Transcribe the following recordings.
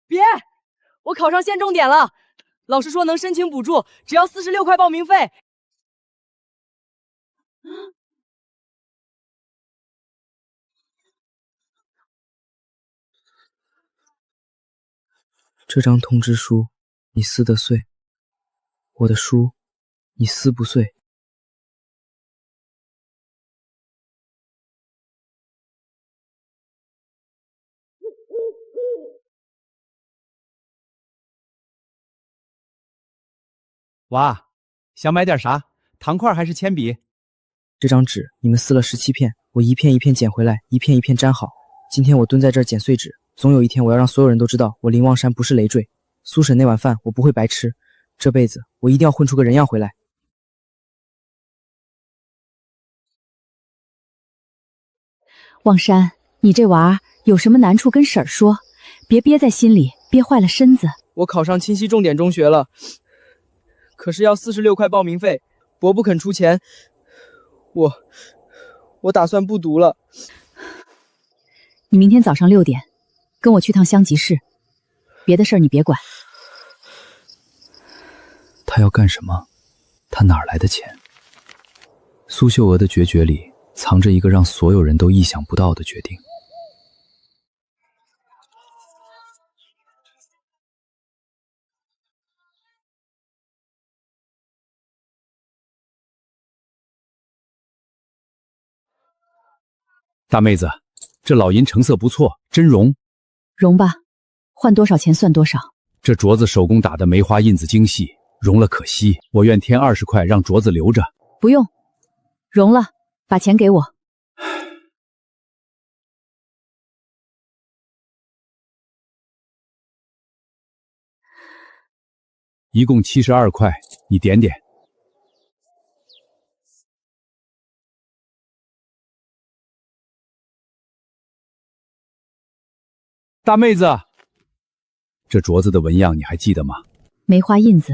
别！我考上县重点了，老师说能申请补助，只要46块报名费。这张通知书你撕得碎，我的书你撕不碎。娃，想买点啥？糖块还是铅笔？这张纸你们撕了17片，我一片一片捡回来，一片一片粘好。今天我蹲在这儿捡碎纸，总有一天我要让所有人都知道我林望山不是累赘。苏婶那碗饭我不会白吃，这辈子我一定要混出个人样回来。望山，你这娃有什么难处跟婶儿说，别憋在心里，憋坏了身子。我考上清溪重点中学了，可是要46块报名费，伯不肯出钱，我打算不读了。你明天早上6点跟我去趟乡级市，别的事儿你别管。他要干什么？他哪儿来的钱？苏秀娥的决绝里藏着一个让所有人都意想不到的决定。大妹子，这老银成色不错，真融。融吧，换多少钱算多少。这镯子手工打的梅花印子精细，融了可惜，我愿添20块，让镯子留着。不用，融了，把钱给我。一共72块，你点点。大妹子，这镯子的纹样你还记得吗？梅花印子，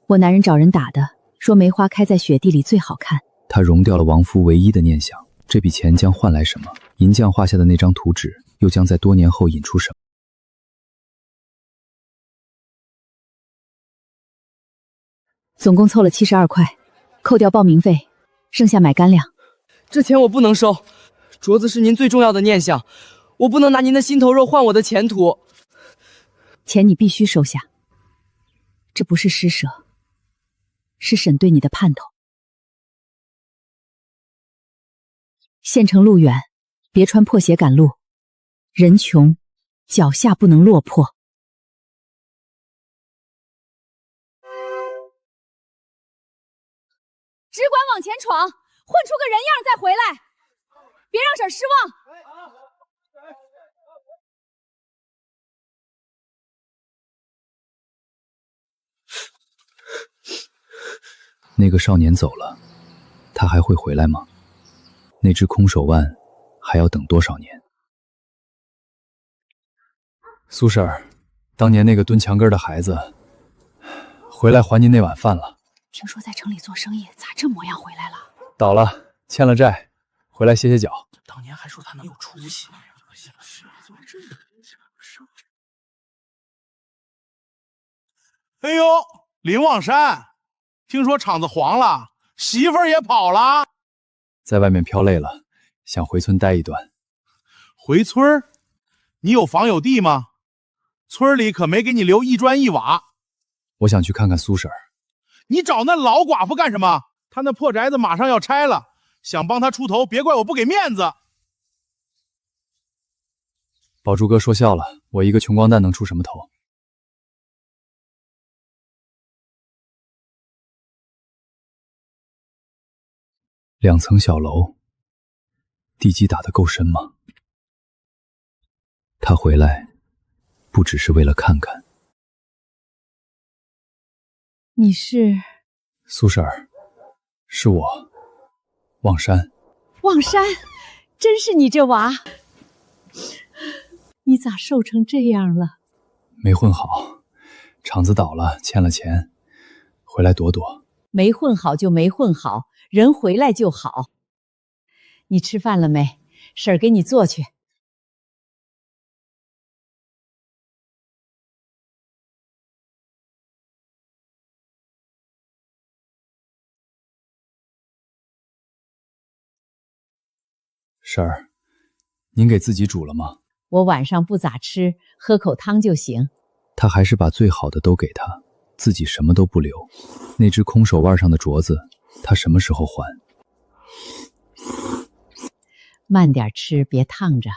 我男人找人打的，说梅花开在雪地里最好看。他融掉了亡夫唯一的念想，这笔钱将换来什么？银匠画下的那张图纸，又将在多年后引出什么？总共凑了72块，扣掉报名费，剩下买干粮。这钱我不能收，镯子是您最重要的念想，我不能拿您的心头肉换我的前途。钱你必须收下，这不是施舍，是婶对你的盼头。县城路远，别穿破鞋赶路，人穷，脚下不能落魄。只管往前闯，混出个人样再回来，别让婶儿失望。那个少年走了，他还会回来吗？那只空手腕还要等多少年？苏婶儿，当年那个蹲墙根的孩子回来还您那碗饭了。听说在城里做生意，咋这模样回来了？倒了，欠了债，回来歇歇脚。当年还说他能有出息。哎呦，林望山，听说厂子黄了，媳妇儿也跑了。在外面飘累了，想回村待一段。回村儿？你有房有地吗？村里可没给你留一砖一瓦。我想去看看苏婶儿。你找那老寡妇干什么？她那破宅子马上要拆了，想帮她出头，别怪我不给面子。宝珠哥说笑了，我一个穷光蛋能出什么头？2层小楼，地基打得够深吗？他回来，不只是为了看看。你是？苏婶儿，是我，望山。望山，真是你这娃，你咋瘦成这样了？没混好，厂子倒了，欠了钱，回来躲躲。没混好就没混好，人回来就好。你吃饭了没？婶儿给你做去。婶儿，您给自己煮了吗？我晚上不咋吃，喝口汤就行。他还是把最好的都给他，自己什么都不留。那只空手腕上的镯子，他什么时候还？慢点吃，别烫着。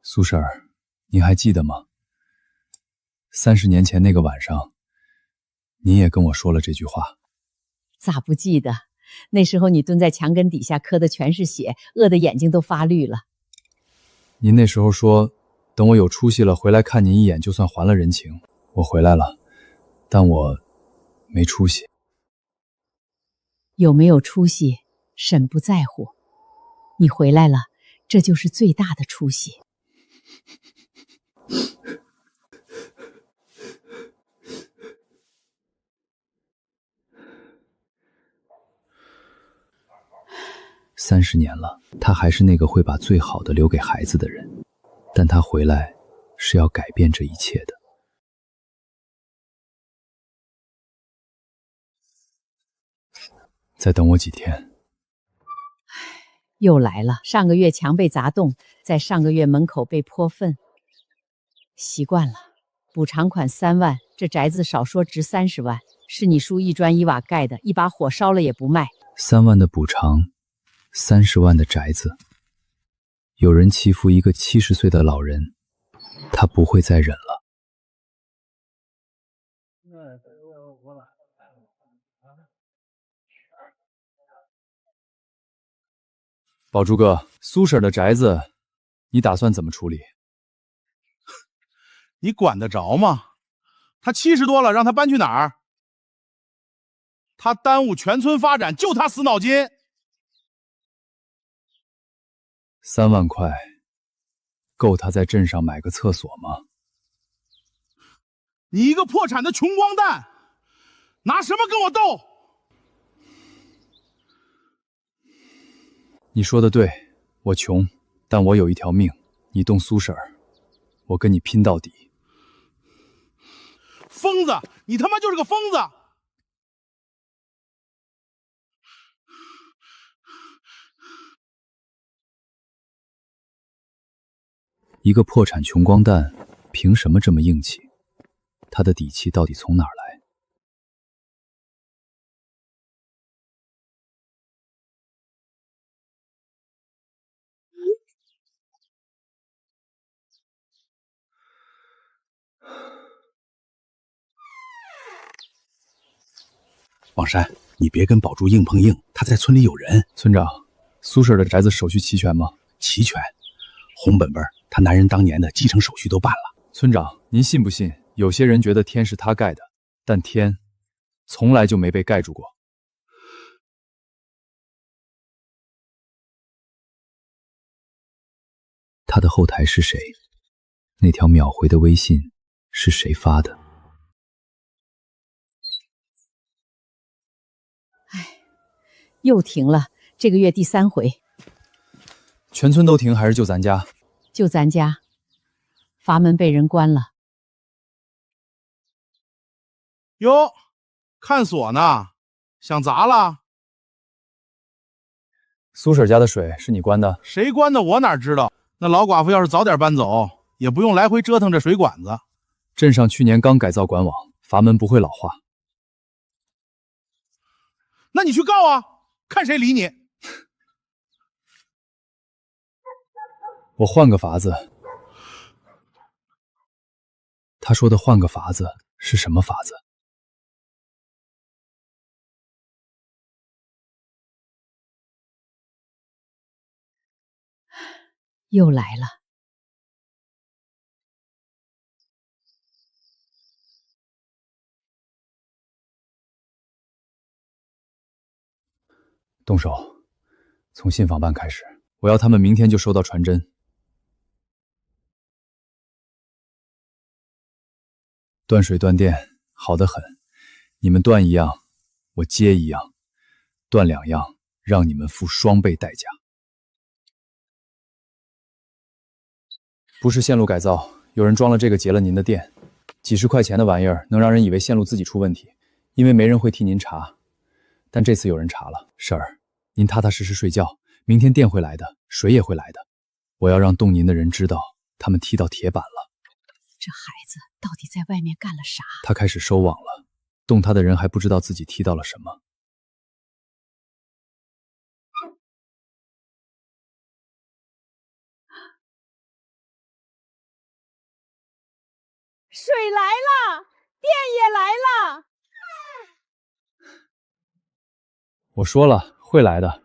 苏婶儿，您还记得吗？30年前那个晚上，您也跟我说了这句话。咋不记得？那时候你蹲在墙根底下，磕的全是血，饿得眼睛都发绿了。您那时候说，等我有出息了回来看您一眼，就算还了人情。我回来了，但我没出息。有没有出息，婶不在乎。你回来了，这就是最大的出息。30年了，他还是那个会把最好的留给孩子的人，但他回来是要改变这一切的。再等我几天。又来了，上个月墙被砸洞，在上个月门口被泼粪。习惯了，补偿款3万，这宅子少说值30万，是你叔一砖一瓦盖的，一把火烧了也不卖。3万的补偿，30万的宅子。有人欺负一个70岁的老人，他不会再忍了。宝珠哥，苏婶的宅子，你打算怎么处理？你管得着吗？他70多了，让他搬去哪儿？他耽误全村发展，就他死脑筋。3万块，够他在镇上买个厕所吗？你一个破产的穷光蛋，拿什么跟我斗？你说的对，我穷，但我有一条命。你动苏婶儿，我跟你拼到底。疯子，你他妈就是个疯子！一个破产穷光蛋，凭什么这么硬气？他的底气到底从哪儿来？王山，你别跟宝珠硬碰硬，他在村里有人。村长，苏婶的宅子手续齐全吗？齐全，红本本，他男人当年的继承手续都办了。村长，您信不信？有些人觉得天是他盖的，但天从来就没被盖住过。他的后台是谁？那条秒回的微信是谁发的？又停了，这个月第3回。全村都停还是就咱家？就咱家，阀门被人关了。哟，看锁呢，想砸了？苏婶家的水是你关的？谁关的我哪知道？那老寡妇要是早点搬走，也不用来回折腾这水管子。镇上去年刚改造管网，阀门不会老化。那你去告啊，看谁理你。我换个法子。他说的换个法子是什么法子？又来了。动手，从信访办开始，我要他们明天就收到传真。断水断电，好得很。你们断一样，我接一样；断2样，让你们付双倍代价。不是线路改造，有人装了这个劫了您的电，几十块钱的玩意儿能让人以为线路自己出问题，因为没人会替您查。但这次有人查了，婶儿，您踏踏实实睡觉，明天电会来的，水也会来的，我要让动您的人知道，他们踢到铁板了。这孩子到底在外面干了啥？他开始收网了，动他的人还不知道自己踢到了什么。水来了，电也来了。我说了，会来的。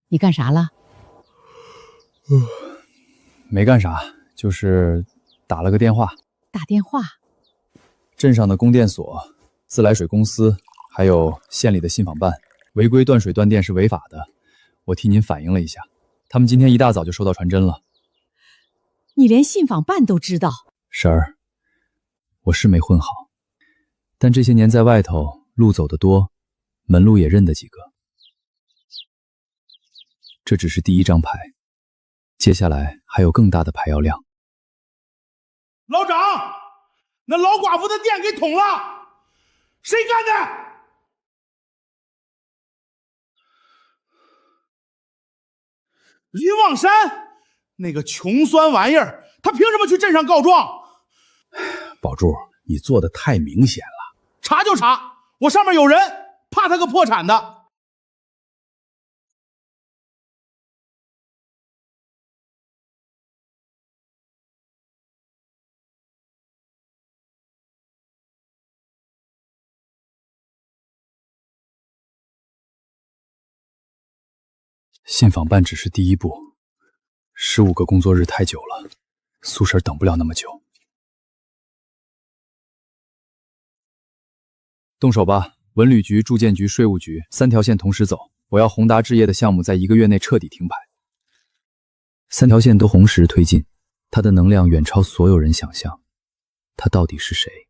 你干啥了？没干啥，就是打了个电话。打电话？镇上的供电所、自来水公司，还有县里的信访办，违规断水断电是违法的。我替您反映了一下，他们今天一大早就收到传真了。你连信访办都知道？婶儿，我是没混好，但这些年在外头路走得多，门路也认得几个。这只是第一张牌，接下来还有更大的牌要亮。老长，那老寡妇的店给捅了，谁干的？林望山，那个穷酸玩意儿，他凭什么去镇上告状？宝柱，你做的太明显了。查就查，我上面有人，怕他个破产的。信访办只是第一步，15个工作日太久了，苏婶等不了那么久。动手吧，文旅局、住建局、税务局3条线同时走，我要宏达置业的项目在1个月内彻底停牌。3条线都同时推进，它的能量远超所有人想象。他到底是谁？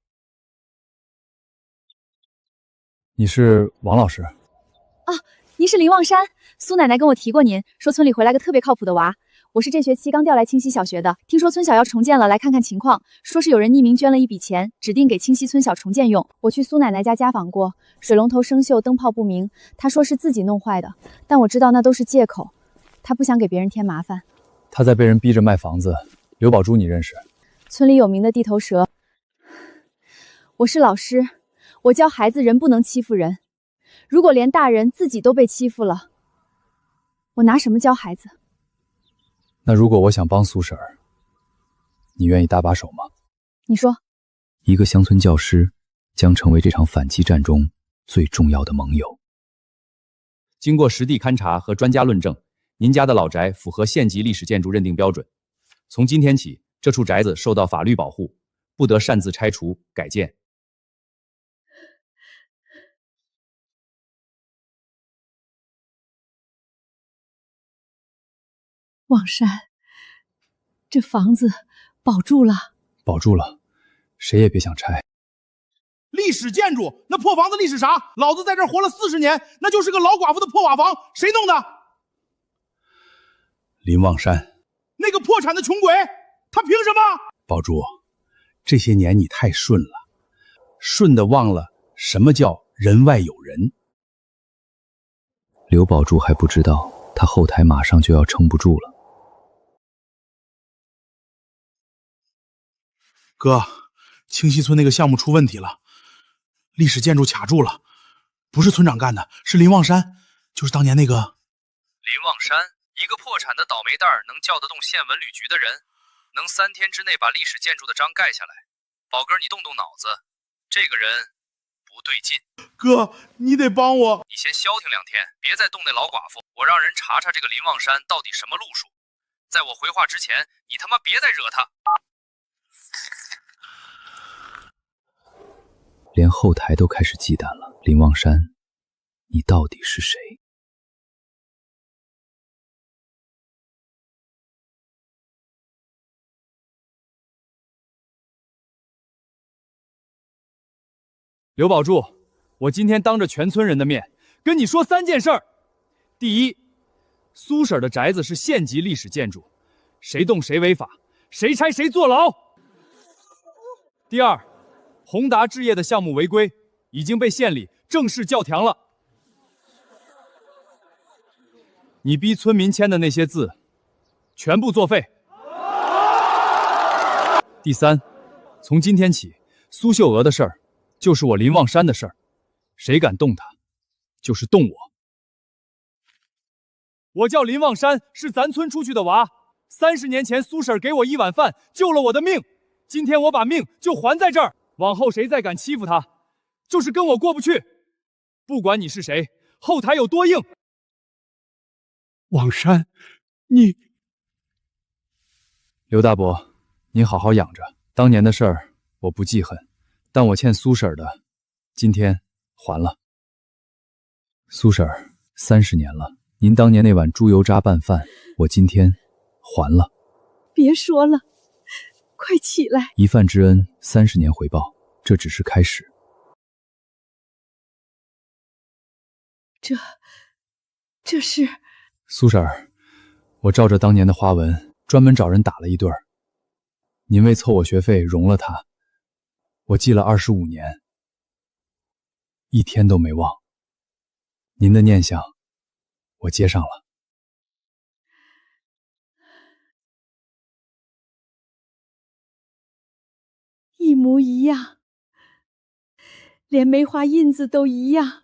你是王老师？啊，您是林望山。苏奶奶跟我提过您，说村里回来个特别靠谱的娃。我是这学期刚调来清溪小学的，听说村小要重建了，来看看情况。说是有人匿名捐了一笔钱，指定给清溪村小重建用。我去苏奶奶家家访过，水龙头生锈，灯泡不明，她说是自己弄坏的，但我知道那都是借口，她不想给别人添麻烦。他在被人逼着卖房子。刘宝珠你认识？村里有名的地头蛇。我是老师，我教孩子人不能欺负人。如果连大人自己都被欺负了，我拿什么教孩子？那如果我想帮苏婶儿，你愿意搭把手吗？你说。一个乡村教师将成为这场反击战中最重要的盟友。经过实地勘查和专家论证，您家的老宅符合县级历史建筑认定标准。从今天起，这处宅子受到法律保护，不得擅自拆除、改建。望山，这房子保住了，保住了，谁也别想拆。历史建筑，那破房子历史啥？老子在这儿活了40年，那就是个老寡妇的破瓦房，谁弄的？林望山，那个破产的穷鬼，他凭什么？宝珠，这些年你太顺了，顺的忘了什么叫人外有人。刘宝珠还不知道，他后台马上就要撑不住了。哥，清溪村那个项目出问题了，历史建筑卡住了，不是村长干的，是林望山，就是当年那个林望山，一个破产的倒霉蛋儿，能叫得动县文旅局的人，能3天之内把历史建筑的章盖下来。宝哥，你动动脑子，这个人不对劲。哥，你得帮我。你先消停2天，别再动那老寡妇。我让人查查这个林望山到底什么路数。在我回话之前，你他妈别再惹他。连后台都开始忌惮了。林望山，你到底是谁？刘宝柱，我今天当着全村人的面跟你说3件事儿。第一，苏婶的宅子是县级历史建筑，谁动谁违法，谁拆谁坐牢。第二，宏达置业的项目违规，已经被县里正式叫停了。你逼村民签的那些字，全部作废。第三，从今天起，苏秀娥的事儿就是我林望山的事儿，谁敢动他，就是动我。我叫林望山，是咱村出去的娃。30年前，苏婶给我1碗饭，救了我的命。今天我把命就还在这儿。往后谁再敢欺负他，就是跟我过不去。不管你是谁，后台有多硬。望山，你……刘大伯，您好好养着。当年的事儿我不记恨，但我欠苏婶的，今天还了。苏婶，30年了，您当年那碗猪油渣拌饭，我今天还了。别说了，快起来！一饭之恩，30年回报，这只是开始。这是苏婶儿，我照着当年的花纹，专门找人打了一对儿。您为凑我学费容了他，我记了25年，一天都没忘。您的念想，我接上了。一模一样，连梅花印子都一样。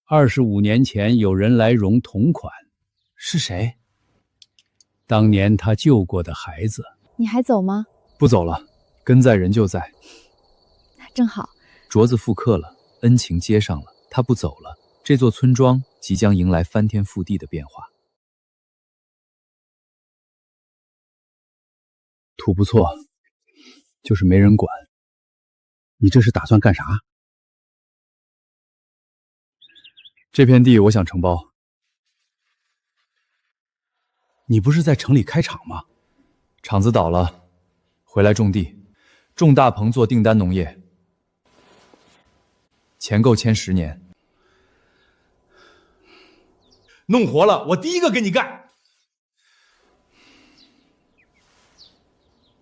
25年前有人来容同款，是谁？当年他救过的孩子。你还走吗？不走了，根在人就在。正好，镯子复刻了，恩情接上了，他不走了，这座村庄即将迎来翻天覆地的变化。土不错，就是没人管。你这是打算干啥？这片地我想承包。你不是在城里开厂吗？厂子倒了，回来种地，种大棚做订单农业，钱够签10年。弄活了，我第一个给你干。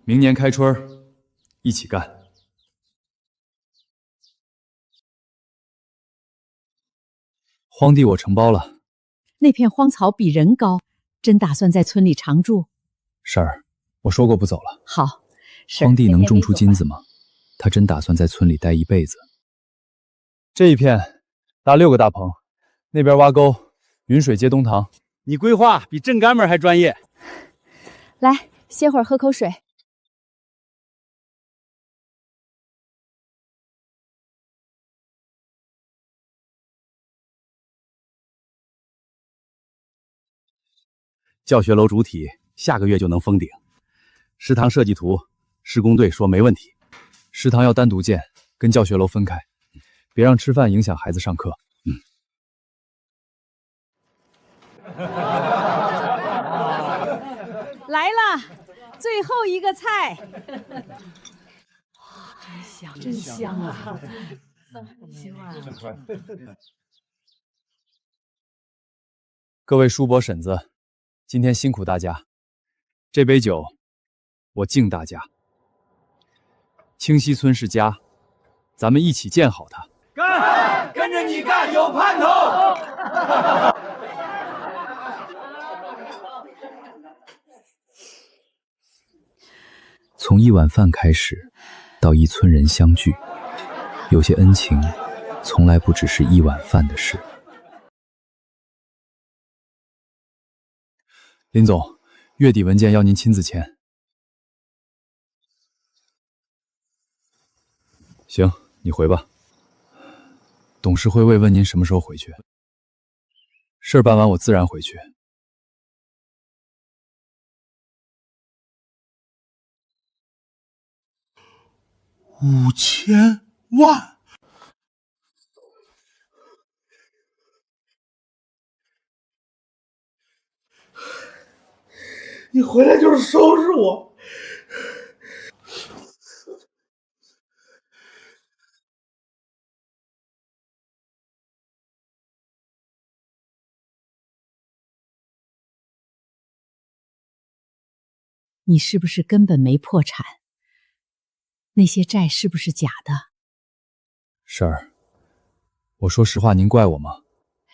明年开春一起干。荒地我承包了，那片荒草比人高，真打算在村里常住？婶儿，我说过不走了。好，荒地能种出金子吗？他真打算在村里待一辈子。这一片搭6个大棚，那边挖沟，云水接东塘。你规划比镇干们还专业。来，歇会儿喝口水。教学楼主体下个月就能封顶，食堂设计图，施工队说没问题。食堂要单独建，跟教学楼分开，别让吃饭影响孩子上课。来了，最后一个菜。真香啊！各位叔伯婶子，今天辛苦大家，这杯酒我敬大家。清溪村是家，咱们一起建好它。干，跟着你干，有盼头。从一碗饭开始，到一村人相聚，有些恩情，从来不只是一碗饭的事。林总，月底文件要您亲自签。行，你回吧。董事会慰问您什么时候回去？事儿办完我自然回去。5000万！你回来就是收拾我。你是不是根本没破产？那些债是不是假的？婶儿，我说实话，您怪我吗？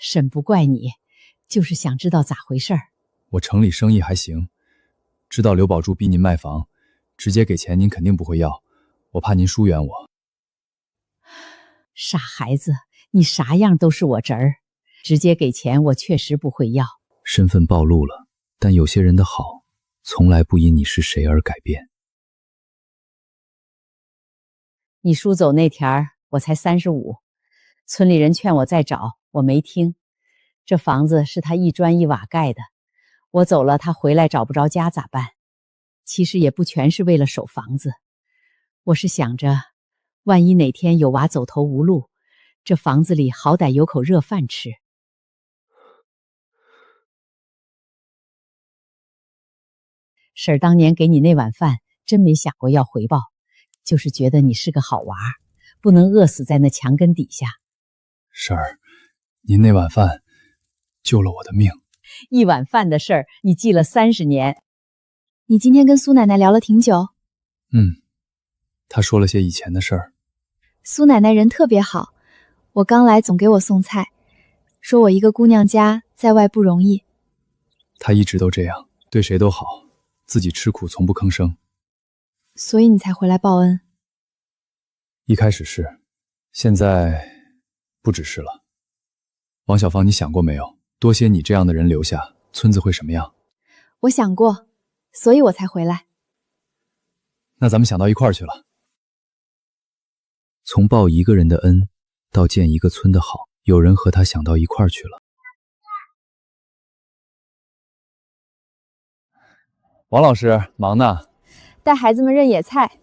婶不怪你，就是想知道咋回事儿。我城里生意还行，知道刘宝柱逼您卖房，直接给钱您肯定不会要，我怕您疏远我。傻孩子，你啥样都是我侄儿，直接给钱我确实不会要。身份暴露了，但有些人的好，从来不因你是谁而改变。你叔走那天儿，我才35，村里人劝我再找，我没听。这房子是他一砖一瓦盖的，我走了，他回来找不着家咋办？其实也不全是为了守房子，我是想着，万一哪天有娃走投无路，这房子里好歹有口热饭吃。婶儿当年给你那碗饭，真没想过要回报，就是觉得你是个好娃，不能饿死在那墙根底下。婶儿，您那碗饭救了我的命。一碗饭的事儿，你记了30年。你今天跟苏奶奶聊了挺久。她说了些以前的事儿。苏奶奶人特别好，我刚来总给我送菜，说我一个姑娘家在外不容易。她一直都这样，对谁都好，自己吃苦从不吭声。所以你才回来报恩。一开始是，现在不只是了。王小芳，你想过没有，多些你这样的人留下，村子会什么样？我想过，所以我才回来。那咱们想到一块儿去了。从报一个人的恩，到建一个村的好，有人和他想到一块儿去了。王老师，忙呢？带孩子们认野菜。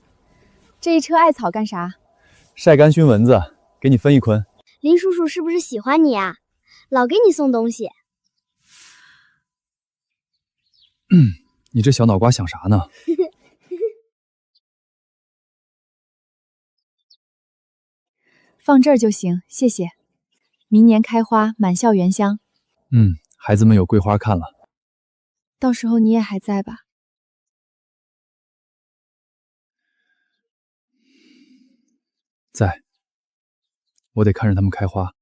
这一车艾草干啥？晒干熏蚊子，给你分一捆。林叔叔是不是喜欢你啊？老给你送东西。你这小脑瓜想啥呢？放这儿就行，谢谢。明年开花，满校园香。孩子们有桂花看了。到时候你也还在吧？在。我得看着他们开花。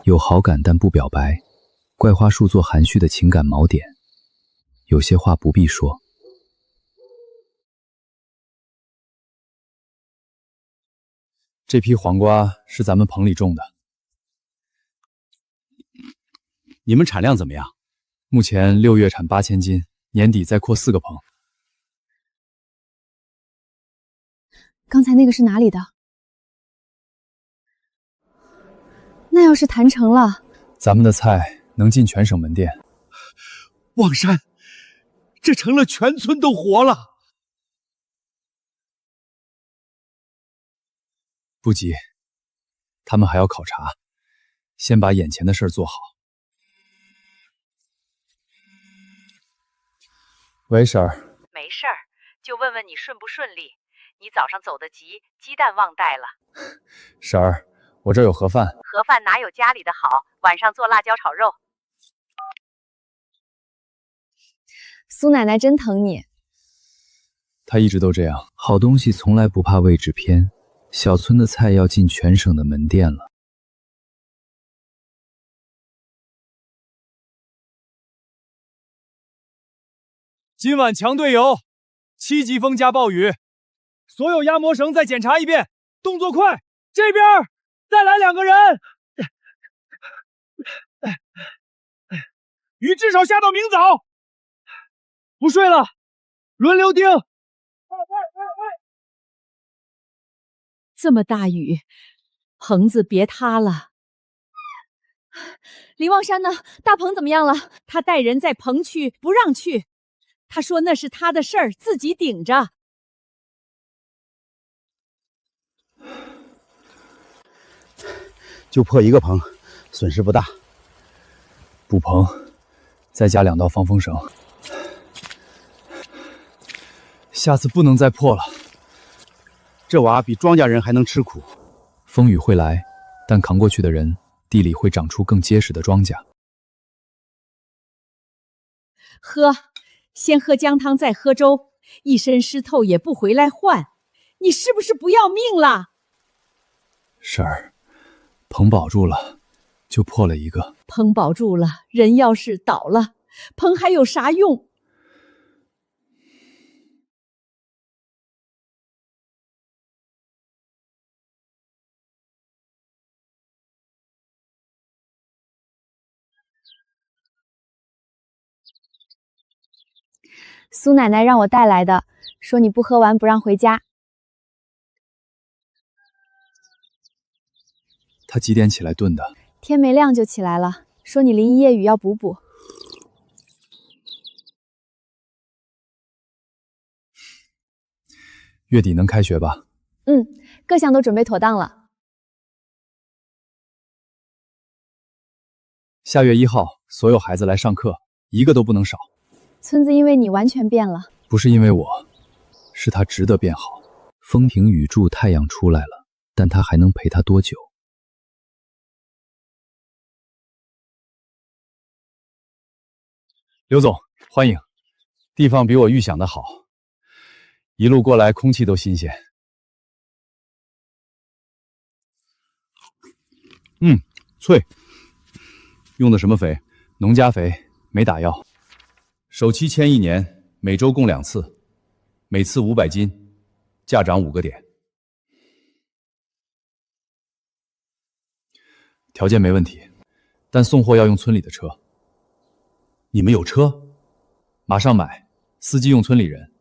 有好感但不表白，怪花树做含蓄的情感锚点。有些话不必说。这批黄瓜是咱们棚里种的。你们产量怎么样？目前6月产8000斤，年底再扩4个棚。刚才那个是哪里的？那要是谈成了，咱们的菜能进全省门店。望山，这成了全村都活了。不急，他们还要考察，先把眼前的事儿做好。喂，婶儿。没事儿，就问问你顺不顺利。你早上走得急，鸡蛋忘带了。婶儿，我这儿有盒饭。盒饭哪有家里的好？晚上做辣椒炒肉。苏奶奶真疼你。她一直都这样。好东西从来不怕位置偏，小村的菜要进全省的门店了。今晚强队友，7级风加暴雨，所有压模绳再检查一遍，动作快！这边再来2个人，雨至少下到明早。不睡了，轮流盯。这么大雨，棚子别塌了。林望山呢？大棚怎么样了？他带人在棚区不让去。他说那是他的事儿，自己顶着。就破1个棚，损失不大。补棚，再加2道防风绳。下次不能再破了。这娃比庄稼人还能吃苦。风雨会来，但扛过去的人，地里会长出更结实的庄稼。喝，先喝姜汤再喝粥，一身湿透也不回来换，你是不是不要命了？婶儿，棚保住了，就破了一个。棚保住了，人要是倒了，棚还有啥用？苏奶奶让我带来的，说你不喝完不让回家。他几点起来炖的？天没亮就起来了，说你淋一夜雨要补补。月底能开学吧？各项都准备妥当了。下月1号，所有孩子来上课，一个都不能少。村子因为你完全变了。不是因为我，是他值得变好。风停雨住，太阳出来了，但他还能陪他多久？刘总，欢迎。地方比我预想的好，一路过来空气都新鲜。脆。用的什么肥？农家肥，没打药。首期签1年，每周供2次，每次500斤，价涨5个点。条件没问题，但送货要用村里的车。你们有车？马上买，司机用村里人，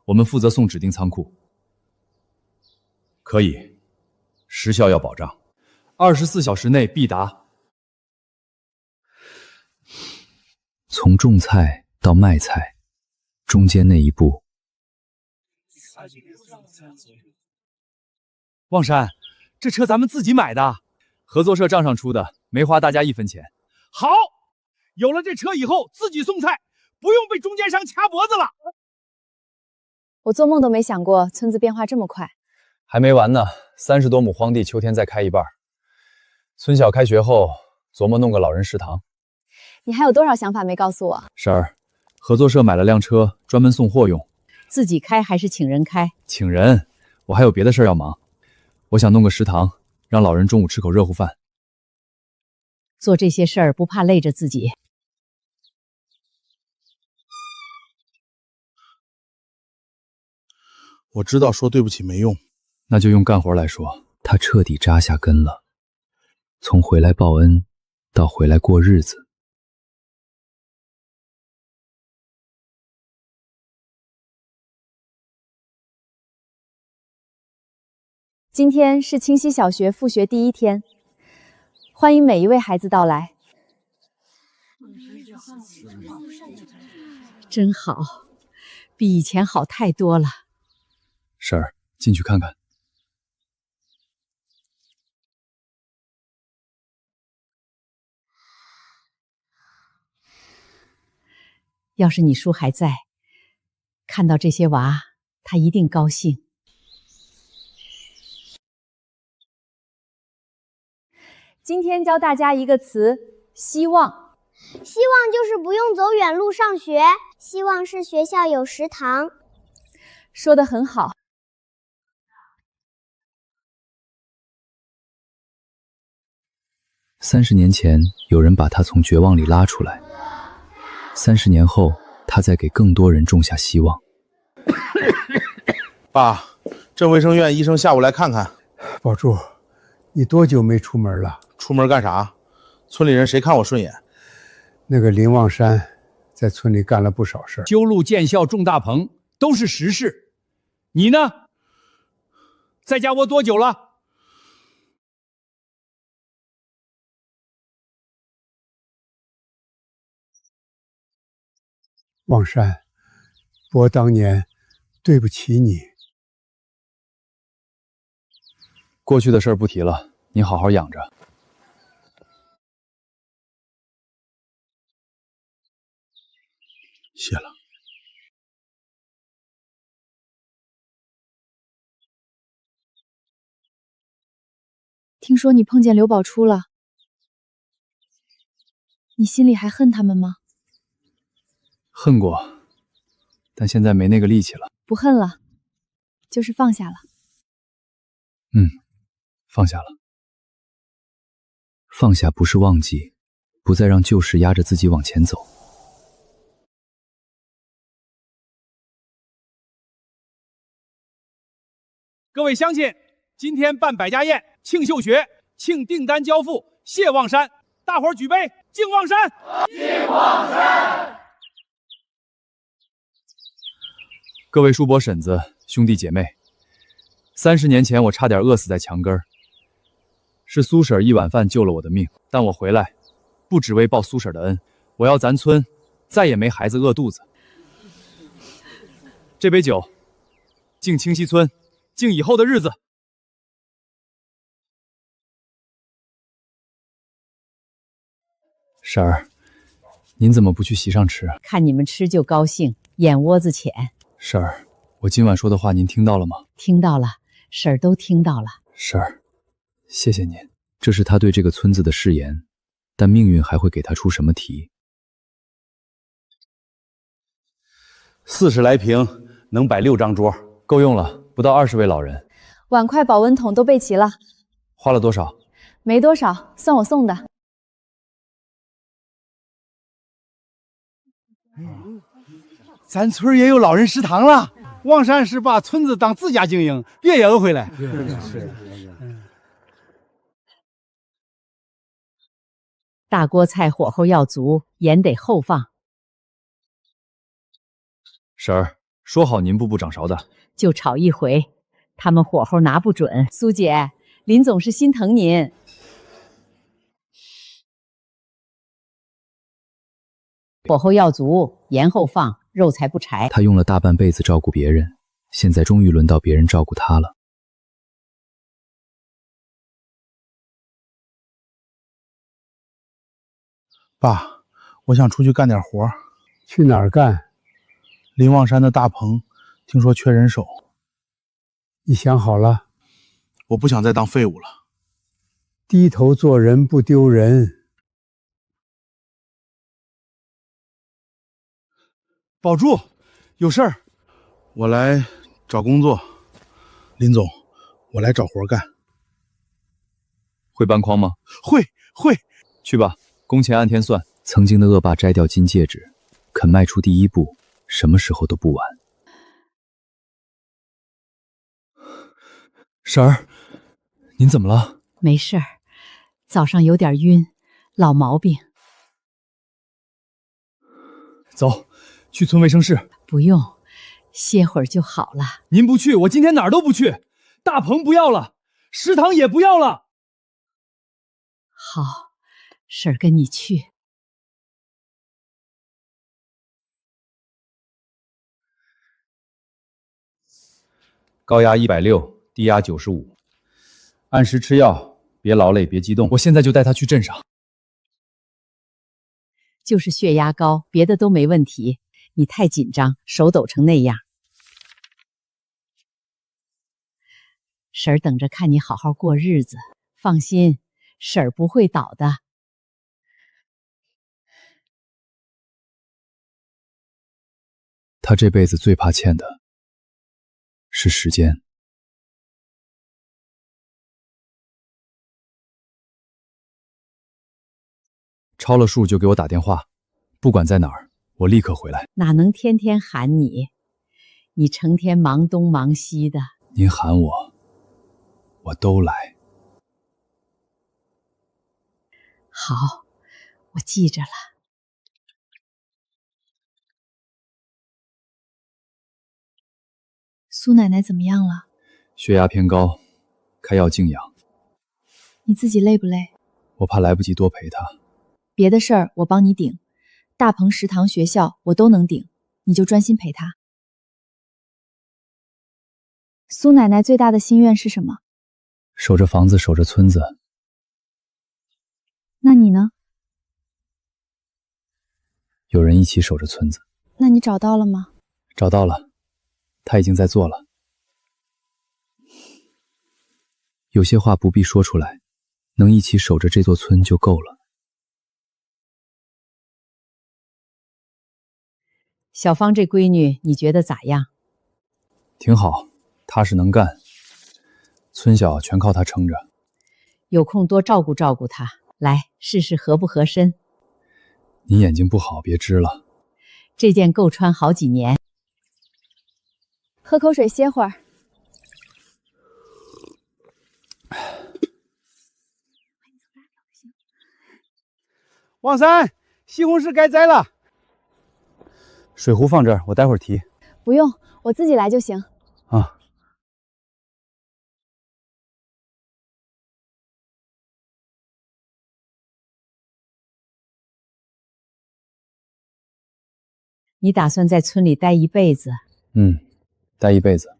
我们负责送指定仓库。可以，时效要保障，24小时内必达。从种菜到卖菜，中间那一步。望山，这车咱们自己买的，合作社账上出的，没花大家1分钱。好，有了这车以后，自己送菜，不用被中间商掐脖子了。我做梦都没想过村子变化这么快。还没完呢，30多亩荒地，秋天再开一半。村小开学后，琢磨弄个老人食堂。你还有多少想法没告诉我？婶儿，合作社买了辆车，专门送货用。自己开还是请人开？请人，我还有别的事儿要忙。我想弄个食堂，让老人中午吃口热乎饭。做这些事儿不怕累着自己？我知道说对不起没用，那就用干活来说。他彻底扎下根了，从回来报恩到回来过日子。今天是清溪小学复学第1天，欢迎每一位孩子到来。真好，比以前好太多了。婶儿，进去看看。要是你叔还在，看到这些娃，他一定高兴。今天教大家一个词，希望。希望就是不用走远路上学，希望是学校有食堂。说得很好。30年前，有人把他从绝望里拉出来；30年后，他在给更多人种下希望。爸，镇卫生院医生下午来看看。宝柱，你多久没出门了？出门干啥？村里人谁看我顺眼？那个林望山在村里干了不少事儿，修路建校种大棚都是实事。你呢？在家窝多久了？望山，伯当年对不起你。过去的事儿不提了，你好好养着。谢了。听说你碰见刘宝初了，你心里还恨他们吗？恨过，但现在没那个力气了。不恨了，就是放下了。放下了。放下不是忘记，不再让旧事压着自己往前走。各位乡亲，今天办百家宴，庆秀学，庆订单交付，谢望山，大伙儿举杯，敬望山，敬望山。各位叔伯婶子、兄弟姐妹，30年前我差点饿死在墙根儿，是苏婶一碗饭救了我的命。但我回来，不只为报苏婶的恩，我要咱村再也没孩子饿肚子。这杯酒，敬清溪村，敬以后的日子。婶儿，您怎么不去席上吃？看你们吃就高兴，眼窝子浅。婶儿，我今晚说的话您听到了吗？听到了，婶儿都听到了。婶儿，谢谢您。这是他对这个村子的誓言，但命运还会给他出什么题？40来平，能摆6张桌，够用了，不到20位老人。碗筷、保温桶都备齐了。花了多少？没多少，算我送的。咱村也有老人食堂了。望山是把村子当自家经营，别也饿回来。大锅菜火候要足，盐得后放。婶儿，说好您步步掌勺的，就炒一回，他们火候拿不准。苏姐，林总是心疼您。火候要足，盐后放，肉才不柴。他用了大半辈子照顾别人，现在终于轮到别人照顾他了。爸，我想出去干点活。去哪儿干？林望山的大棚，听说缺人手。你想好了？我不想再当废物了。低头做人不丢人。保住，有事儿。我来找工作。林总，我来找活干。会搬筐吗？会。去吧，工钱按天算。曾经的恶霸摘掉金戒指，肯迈出第一步，什么时候都不晚。婶儿，您怎么了？没事儿，早上有点晕，老毛病。走，去村卫生室。不用，歇会儿就好了。您不去，我今天哪儿都不去。大棚不要了，食堂也不要了。好，婶儿跟你去。高压160，低压95，按时吃药，别劳累，别激动。我现在就带他去镇上。就是血压高，别的都没问题。你太紧张，手抖成那样。婶儿等着看你好好过日子，放心，婶儿不会倒的。他这辈子最怕欠的是时间。超了数就给我打电话，不管在哪儿，我立刻回来。哪能天天喊你？你成天忙东忙西的。您喊我，我都来。好，我记着了。苏奶奶怎么样了？血压偏高，开药静养。你自己累不累？我怕来不及多陪她。别的事儿我帮你顶，大棚、食堂、学校我都能顶，你就专心陪她。苏奶奶最大的心愿是什么？守着房子，守着村子。那你呢？有人一起守着村子。那你找到了吗？找到了，他已经在做了。有些话不必说出来，能一起守着这座村就够了。小芳这闺女你觉得咋样？挺好，踏实能干，村小全靠她撑着。有空多照顾照顾她，来试试合不合身。你眼睛不好，别织了。这件够穿好几年。喝口水歇会儿。王三，西红柿该摘了。水壶放这儿，我待会儿提。不用，我自己来就行。啊。你打算在村里待一辈子？待一辈子。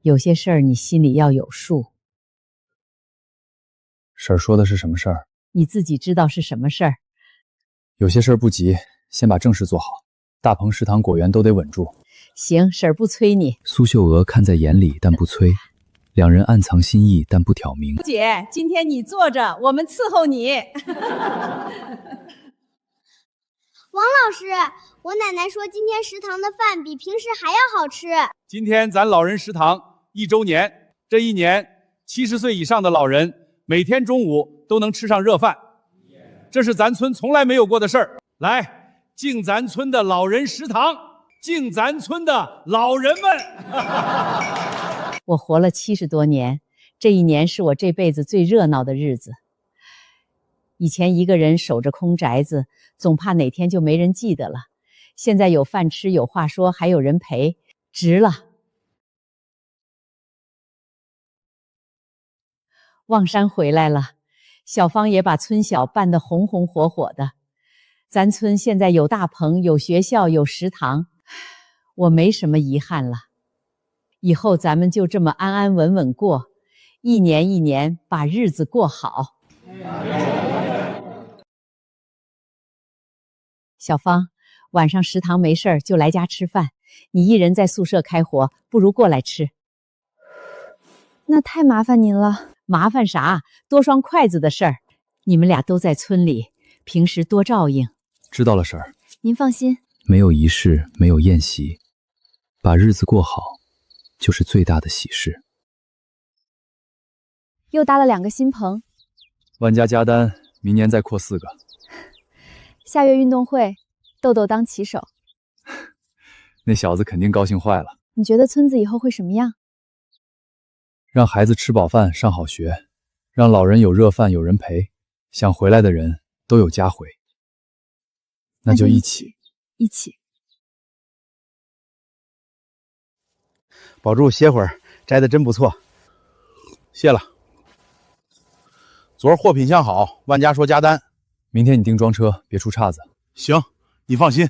有些事儿你心里要有数。婶儿说的是什么事儿？你自己知道是什么事儿。有些事儿不急，先把正事做好。大棚、食堂、果园都得稳住。行，婶儿不催你。苏秀娥看在眼里，但不催。两人暗藏心意，但不挑明。姐，今天你坐着，我们伺候你。王老师，我奶奶说今天食堂的饭比平时还要好吃。今天咱老人食堂1周年，这一年70岁以上的老人每天中午都能吃上热饭，这是咱村从来没有过的事儿。来，敬咱村的老人食堂，敬咱村的老人们。我活了70多年，这一年是我这辈子最热闹的日子。以前一个人守着空宅子，总怕哪天就没人记得了。现在有饭吃，有话说，还有人陪，值了。望山回来了，小芳也把村小办得红红火火的。咱村现在有大棚，有学校，有食堂，我没什么遗憾了。以后咱们就这么安安稳稳过，一年一年把日子过好。小芳，晚上食堂没事儿就来家吃饭，你一人在宿舍开火，不如过来吃。那太麻烦您了。麻烦啥？多双筷子的事儿。你们俩都在村里，平时多照应。知道了，婶儿。您放心，没有仪式，没有宴席，把日子过好，就是最大的喜事。又搭了2个新棚，万家加单，明年再扩4个。下月运动会，豆豆当旗手。那小子肯定高兴坏了。你觉得村子以后会什么样？让孩子吃饱饭，上好学，让老人有热饭，有人陪，想回来的人都有家回。那就一起。保住，歇会儿，摘的真不错。谢了。昨儿货品相好，万家说加单。明天你订装车，别出岔子。行，你放心。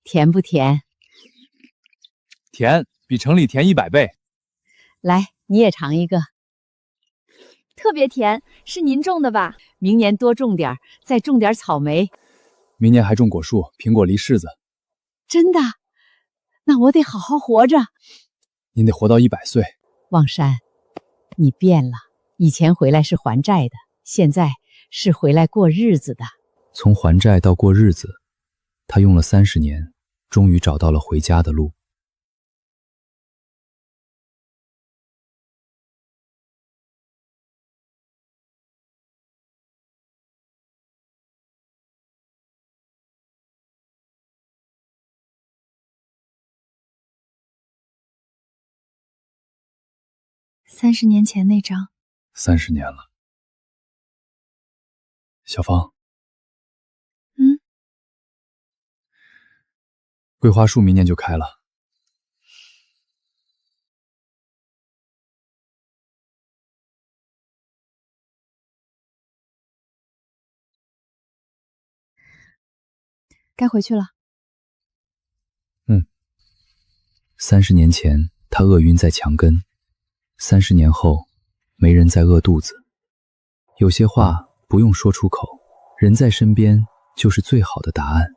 甜不甜？甜，比城里甜100倍。来，你也尝一个。特别甜，是您种的吧？明年多种点，再种点草莓。明年还种果树、苹果、梨、柿子。真的？那我得好好活着。您得活到100岁。望山，你变了。以前回来是还债的，现在是回来过日子的。从还债到过日子，他用了30年，终于找到了回家的路。30年前那张，30年了。小芳，桂花树明年就开了。该回去了。30年前，他饿晕在墙根；30年后，没人再饿肚子。有些话不用说出口，人在身边就是最好的答案。